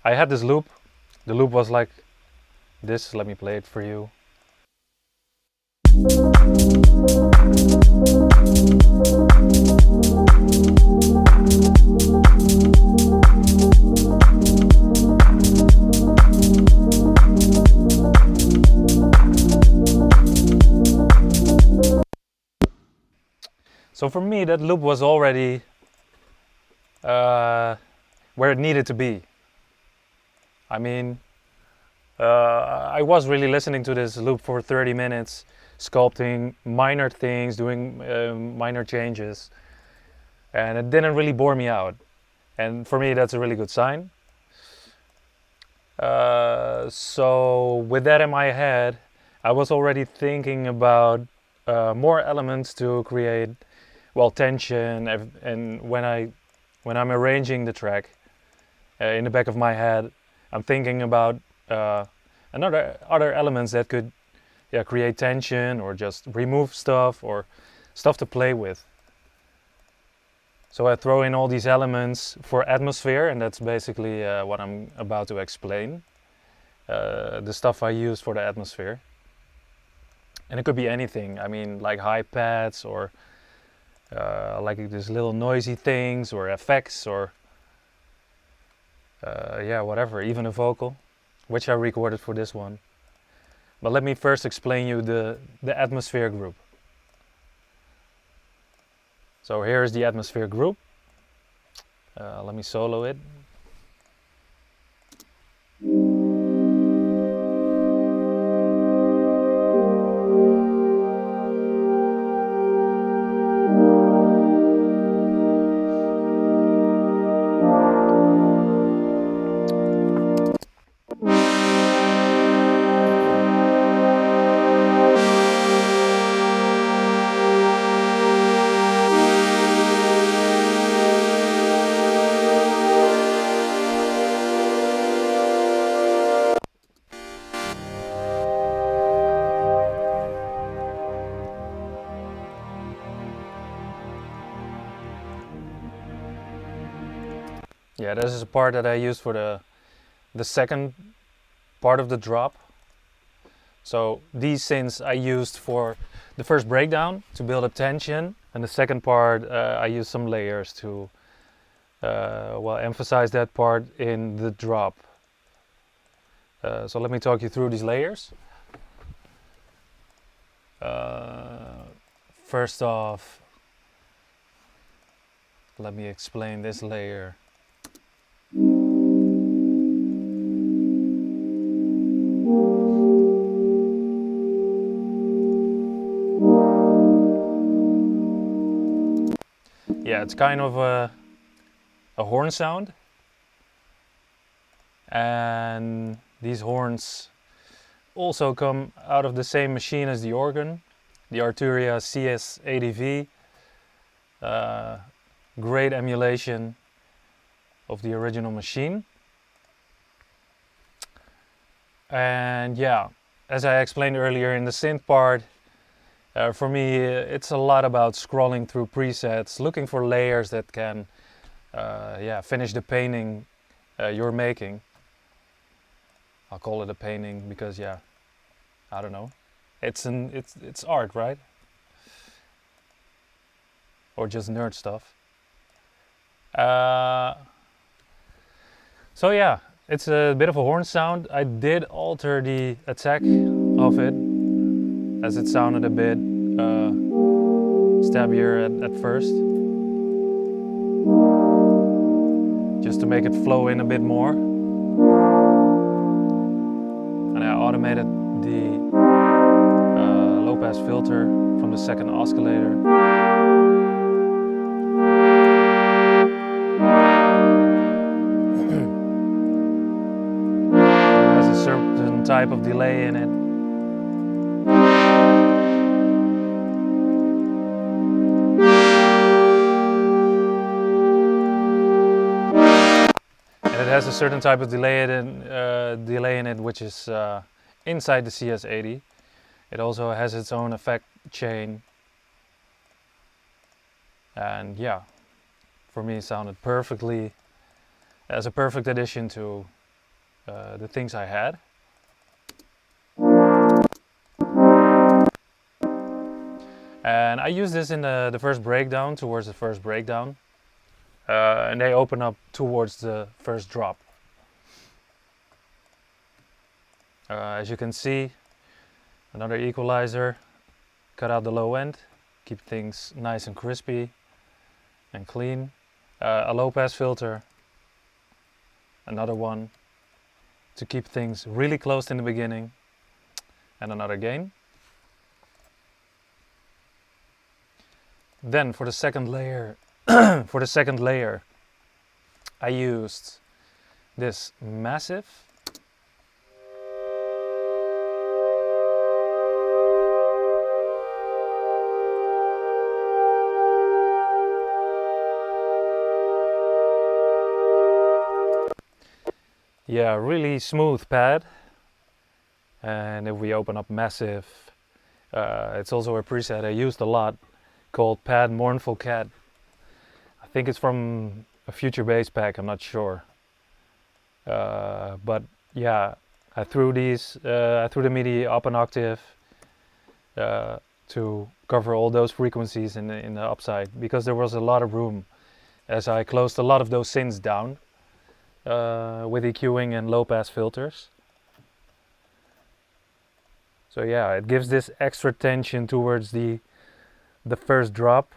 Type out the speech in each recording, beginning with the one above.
I had this loop. The loop was like this. Let me play it for you. So for me, that loop was already where it needed to be. I mean, I was really listening to this loop for 30 minutes, sculpting minor things, doing minor changes, and it didn't really bore me out. And for me, that's a really good sign. So with that in my head, I was already thinking about more elements to create, well, tension. And when I'm arranging the track in the back of my head, I'm thinking about other elements that could create tension or just remove stuff or stuff to play with. So I throw in all these elements for atmosphere, and that's basically what I'm about to explain. The stuff I use for the atmosphere. And it could be anything. I mean, like high pads or like these little noisy things or effects or whatever, even a vocal, which I recorded for this one. But let me first explain you the atmosphere group. So here is the atmosphere group. Let me solo it. Yeah, this is a part that I use for the second part of the drop. So these synths I used for the first breakdown to build up tension, and the second part I used some layers to emphasize that part in the drop. So let me talk you through these layers. First off, let me explain this layer. Yeah, it's kind of a horn sound, and these horns also come out of the same machine as the organ, the Arturia CS80V. Great emulation of the original machine. And yeah, as I explained earlier in the synth part, for me it's a lot about scrolling through presets, looking for layers that can finish the painting you're making. I'll call it a painting because I don't know. It's art, right? Or just nerd stuff. So yeah, it's a bit of a horn sound. I did alter the attack of it, as it sounded a bit stabbier at first, just to make it flow in a bit more. And I automated the low pass filter from the second oscillator. It has a certain type of delay in it. It has a certain type of delay in it, which is inside the CS80. It also has its own effect chain, and yeah, for me it sounded perfectly as a perfect addition to the things I had. And I use this in the first breakdown, towards the first breakdown. And they open up towards the first drop. As you can see, another equalizer, cut out the low end, keep things nice and crispy and clean. A low pass filter, another one to keep things really close in the beginning, and another gain. Then for the second layer, I used this massive. Yeah, really smooth pad. And if we open up massive, it's also a preset I used a lot called Pad Mournful Cat. I think it's from a Future Bass pack, I'm not sure. But yeah, I threw the MIDI up an octave to cover all those frequencies in the upside, because there was a lot of room as I closed a lot of those synths down with EQing and low pass filters. So yeah, it gives this extra tension towards the first drop.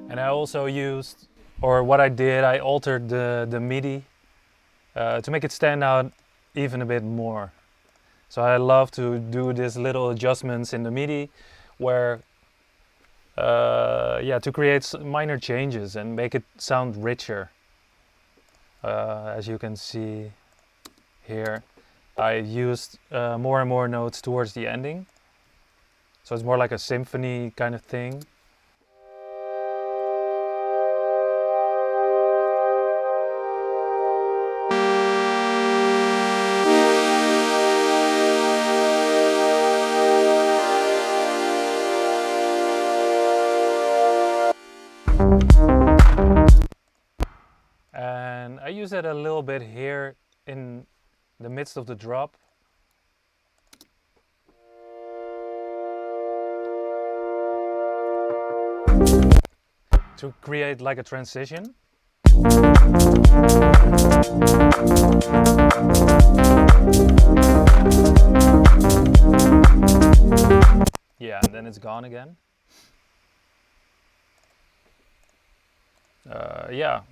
And I also used, or what I did, I altered the MIDI to make it stand out even a bit more. So I love to do these little adjustments in the MIDI where to create minor changes and make it sound richer. As you can see here, I used more and more notes towards the ending. So it's more like a symphony kind of thing. And I use it a little bit here in the midst of the drop. To create like a transition. Yeah, and then it's gone again. Yeah.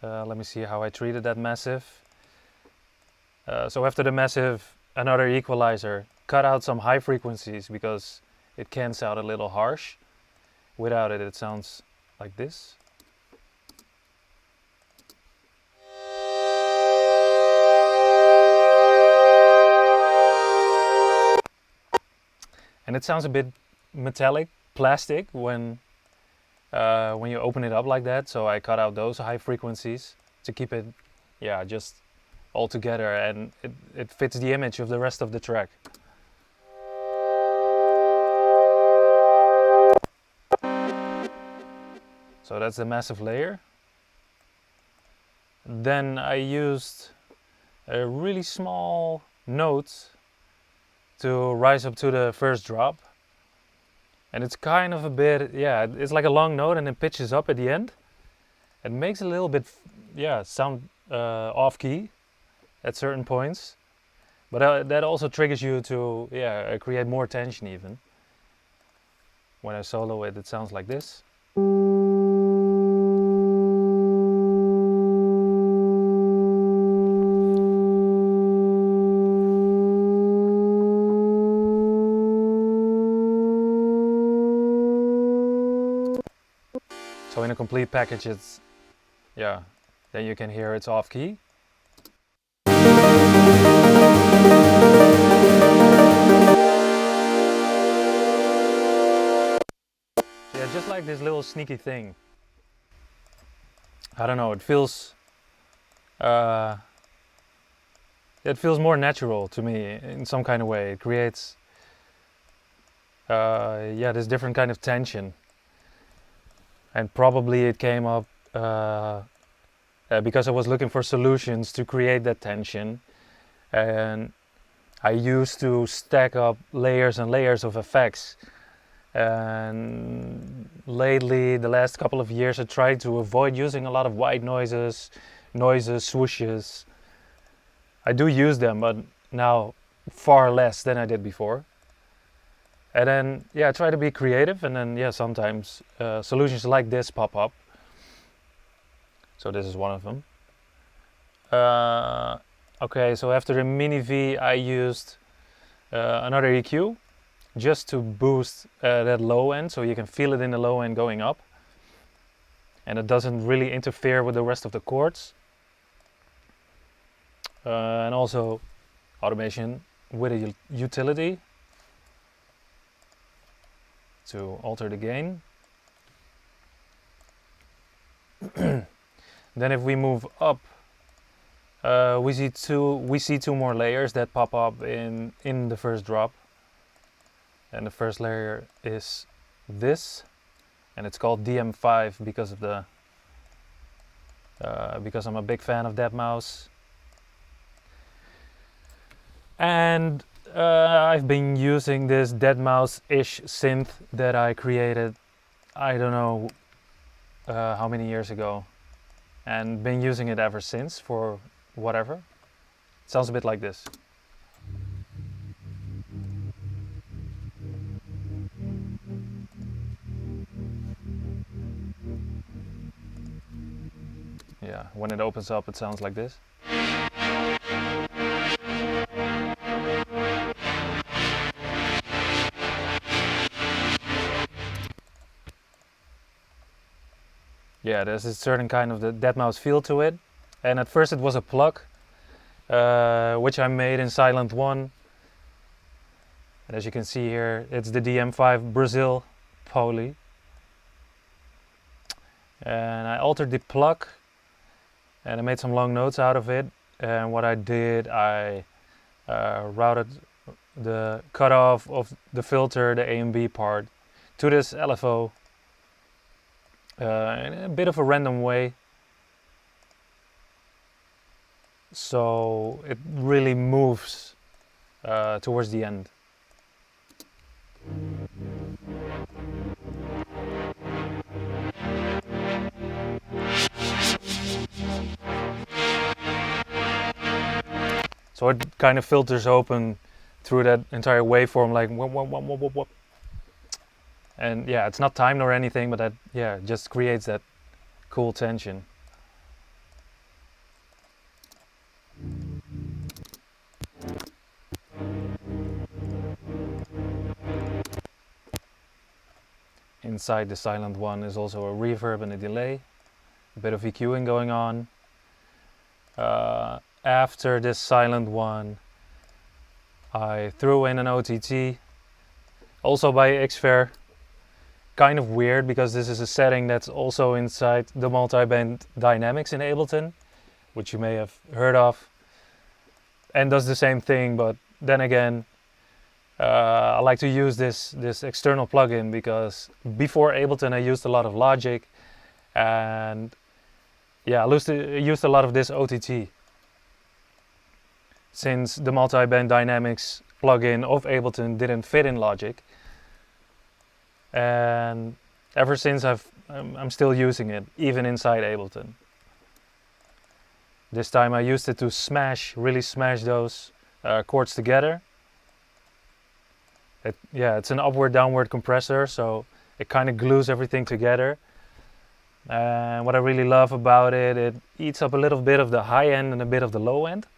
Let me see how I treated that massive. So after the massive, another equalizer. Cut out some high frequencies because it can sound a little harsh. Without it, it sounds like this. And it sounds a bit metallic, plastic when you open it up like that. So I cut out those high frequencies to keep it, yeah, just all together, and it fits the image of the rest of the track. So that's the massive layer. Then I used a really small note to rise up to the first drop. And it's kind of a bit, yeah, it's like a long note and it pitches up at the end. It makes it a little bit, yeah, sound off key at certain points. But that also triggers you to, yeah, create more tension even. When I solo it, it sounds like this. So in a complete package, it's, yeah, then you can hear it's off key. So yeah, just like this little sneaky thing. I don't know, it feels more natural to me in some kind of way. It creates, yeah, this different kind of tension. and probably it came up because I was looking for solutions to create that tension, and I used to stack up layers and layers of effects. And lately, the last couple of years, I tried to avoid using a lot of white noises, swooshes. I do use them, but now far less than I did before. And then, yeah, I try to be creative, and then, yeah, sometimes solutions like this pop up. So this is one of them. Okay, so after the mini V, I used another EQ just to boost that low end, so you can feel it in the low end going up. And it doesn't really interfere with the rest of the chords. And also automation with a utility to alter the gain. Then if we move up, we see two more layers that pop up in the first drop. And the first layer is this, and it's called DM5 because of the because I'm a big fan of that mouse. And I've been using this deadmau5-ish synth that I created, I don't know how many years ago, and been using it ever since for whatever. It sounds a bit like this. Yeah, when it opens up, it sounds like this. Yeah, there's a certain kind of the deadmau5 feel to it. And at first it was a plug, which I made in Silent One. And as you can see here, it's the DM5 Brazil Poly. And I altered the plug, and I made some long notes out of it. And what I did, I routed the cutoff of the filter, the A and B part, to this LFO in a bit of a random way. So it really moves towards the end. So it kind of filters open through that entire waveform, like whoop, whoop, whoop, whoop, whoop, whoop. And yeah, it's not timed or anything, but that, yeah, just creates that cool tension. Inside the Silent One is also a reverb and a delay, a bit of EQing going on. After this Silent One, I threw in an OTT, also by Xfer. Kind of weird because this is a setting that's also inside the multi-band dynamics in Ableton, which you may have heard of, and does the same thing. But then again, I like to use this external plugin because before Ableton I used a lot of Logic, and yeah, I used a lot of this OTT. Since the multi-band dynamics plugin of Ableton didn't fit in Logic, and ever since I'm still using it, even inside Ableton. This time I used it to really smash those chords together. It's an upward-downward compressor, so it kind of glues everything together. And what I really love about it, it eats up a little bit of the high end and a bit of the low end.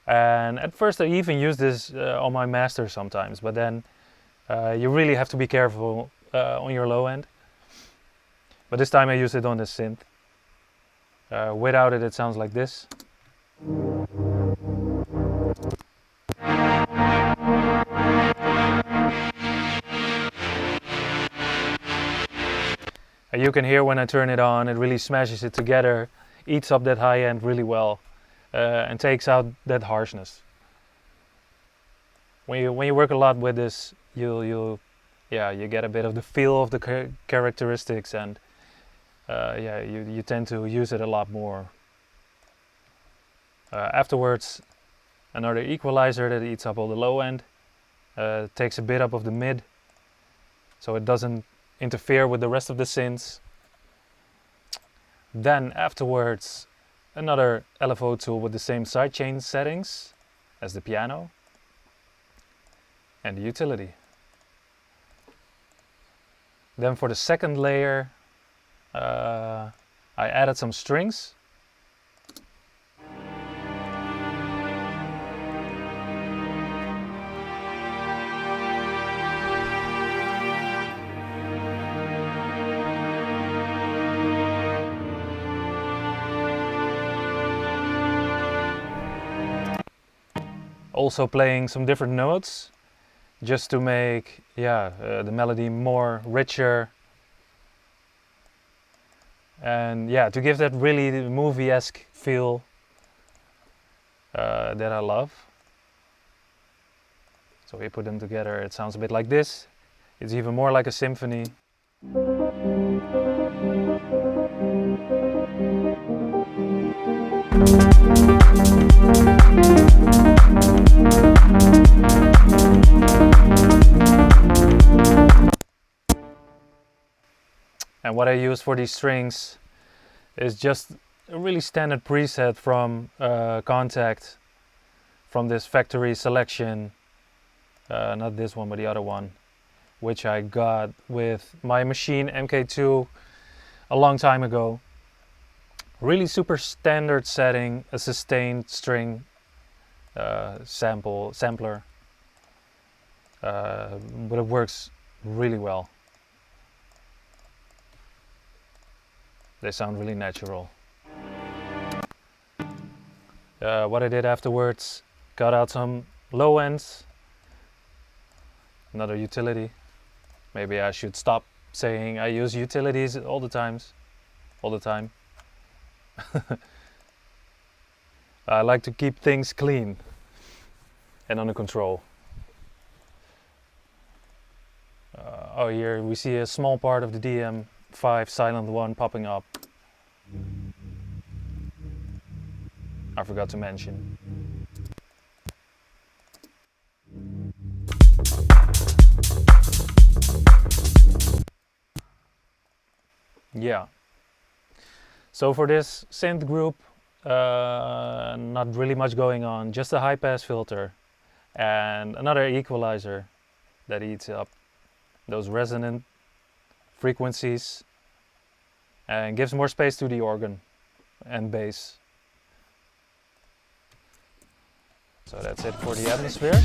And at first I even use this on my master sometimes, but then you really have to be careful on your low end. But this time I use it on the synth. Without it, it sounds like this. And you can hear when I turn it on, it really smashes it together, eats up that high end really well, and takes out that harshness. When you work a lot with this, you'll yeah, you get a bit of the feel of the characteristics, and yeah, you tend to use it a lot more. Afterwards, another equalizer that eats up all the low end, takes a bit up of the mid, so it doesn't interfere with the rest of the synths. Then afterwards, another LFO tool with the same sidechain settings as the piano, and the utility. Then for the second layer, I added some strings. Also playing some different notes, just to make, yeah, the melody more richer, and yeah, to give that really movie-esque feel that I love. So we put them together, it sounds a bit like this. It's even more like a symphony. And what I use for these strings is just a really standard preset from Contact, from this factory selection, not this one but the other one, which I got with my Machine MK2 a long time ago. Really super standard setting, a sustained string sampler, but it works really well. They sound really natural. What I did afterwards, got out some low ends, another utility. Maybe I should stop saying I use utilities all the time. I like to keep things clean and under control. Oh, here we see a small part of the DM5 silent one popping up. I forgot to mention. Yeah. So for this synth group, not really much going on, just a high pass filter and another equalizer that eats up those resonant frequencies and gives more space to the organ and bass. So that's it for the atmosphere.